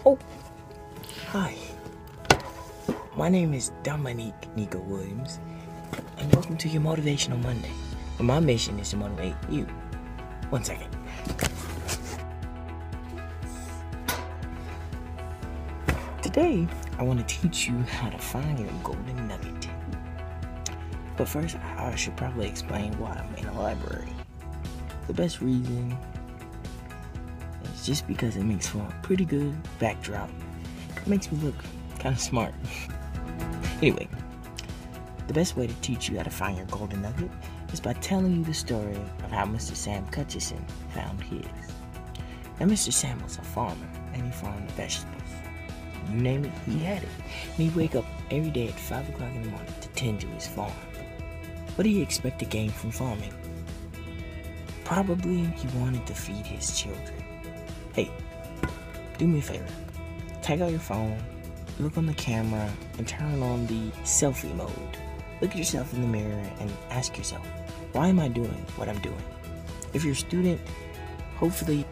Oh, hi. My name is Dominique Nico Williams, and welcome to your Motivational Monday, where my mission is to motivate you. 1 second. Today, I want to teach you how to find your golden nugget. But first, I should probably explain why I'm in a library. The best reason is just because it makes for a pretty good backdrop. It makes me look kind of smart. Anyway, the best way to teach you how to find your golden nugget is by telling you the story of how Mr. Sam Cutchison found his. Now, Mr. Sam was a farmer, and he farmed vegetables. You name it, he had it. And he'd wake up every day at 5 o'clock in the morning to tend to his farm. What did he expect to gain from farming? Probably he wanted to feed his children. Hey, do me a favor. Take out your phone, look on the camera, and turn on the selfie mode. Look at yourself in the mirror and ask yourself, why am I doing what I'm doing? If you're a student, hopefully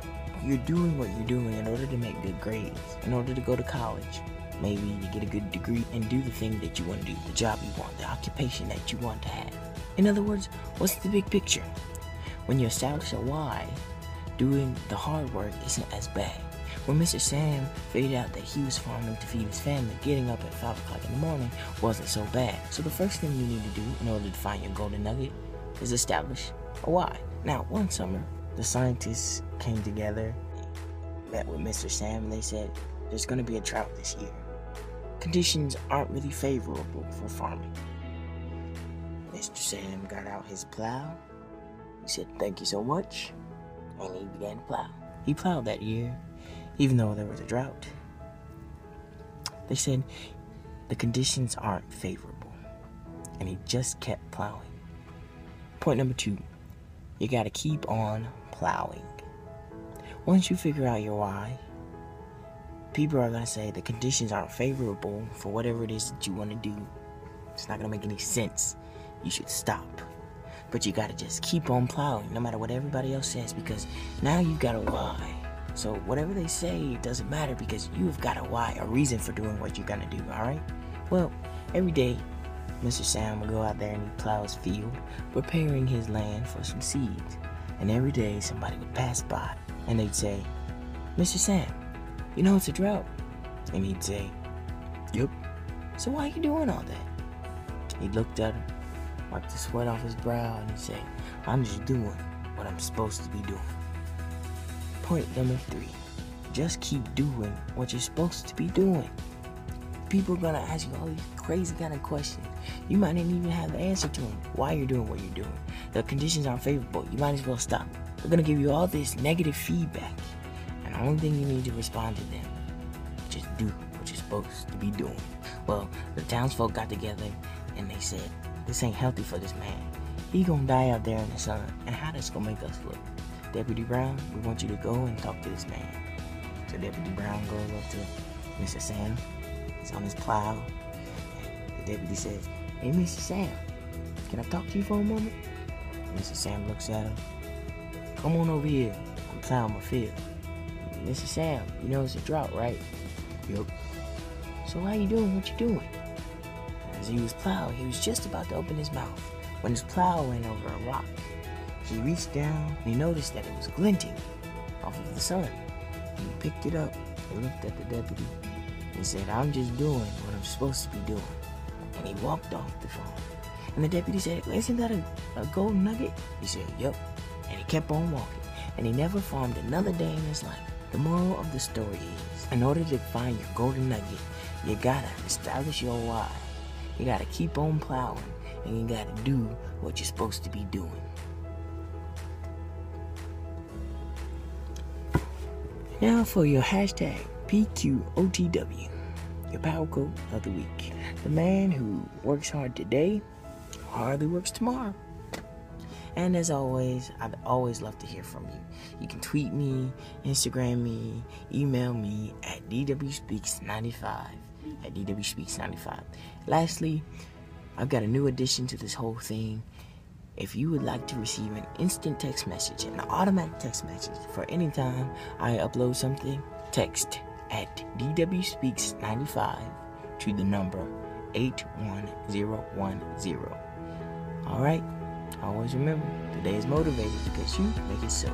you're doing what you're doing in order to make good grades, in order to go to college, maybe to get a good degree and do the thing that you want to do, the job you want, the occupation that you want to have. In other words, what's the big picture? When you establish a why, doing the hard work isn't as bad. When Mr. Sam figured out that he was farming to feed his family, getting up at 5 o'clock in the morning wasn't so bad. So the first thing you need to do in order to find your golden nugget is establish a why. Now, one summer, the scientists came together, met with Mr. Sam, and they said, there's going to be a drought this year. Conditions aren't really favorable for farming. Mr. Sam got out his plow. He said, thank you so much. And he began to plow. He plowed that year, even though there was a drought. They said the conditions aren't favorable. And he just kept plowing. Point number 2, you gotta keep on plowing. Once you figure out your why, people are gonna say the conditions aren't favorable for whatever it is that you want to do. It's not gonna make any sense. You should stop. But you gotta just keep on plowing no matter what everybody else says, because now you've got a why. So whatever they say, it doesn't matter because you've got a why, a reason for doing what you're gonna do, alright? Well, every day, Mr. Sam would go out there and he'd plow his field, preparing his land for some seeds. And every day, somebody would pass by and they'd say, Mr. Sam, you know it's a drought. And he'd say, yep. So why are you doing all that? He looked at him, wiped the sweat off his brow, and he'd say, I'm just doing what I'm supposed to be doing. Point number 3, just keep doing what you're supposed to be doing. People are gonna ask you all these crazy kind of questions. You might not even have the answer to them. Why you're doing what you're doing. The conditions aren't favorable. You might as well stop. They're gonna give you all this negative feedback. And the only thing you need to respond to them, just do what you're supposed to be doing. Well, the townsfolk got together and they said, this ain't healthy for this man. He gonna die out there in the sun. And how that's gonna make us look? Deputy Brown, we want you to go and talk to this man. So Deputy Brown goes up to Mr. Sam. He's on his plow. The deputy says, hey, Mr. Sam, can I talk to you for a moment? Mr. Sam looks at him. Come on over here. I'm plowing my field. Mr. Sam, you know it's a drought, right? Yup. So why are you doing what you're doing? As he was plowing, he was just about to open his mouth when his plow went over a rock. He reached down and he noticed that it was glinting off of the sun. He picked it up and looked at the deputy and said, I'm just doing what I'm supposed to be doing. And he walked off the farm. And the deputy said, isn't that a golden nugget? He said, yep. And he kept on walking. And he never farmed another day in his life. The moral of the story is, in order to find your golden nugget, you gotta establish your why. You gotta keep on plowing. And you gotta do what you're supposed to be doing. Now for your hashtag PQOTW, your power quote of the week. The man who works hard today hardly works tomorrow. And as always, I'd always love to hear from you. You can tweet me, Instagram me, email me at DWSpeaks95, at DWSpeaks95. Lastly, I've got a new addition to this whole thing. If you would like to receive an instant text message, an automatic text message for any time I upload something, text at DWSpeaks95 to the number 81010. Alright, always remember, today is motivated because you make it so.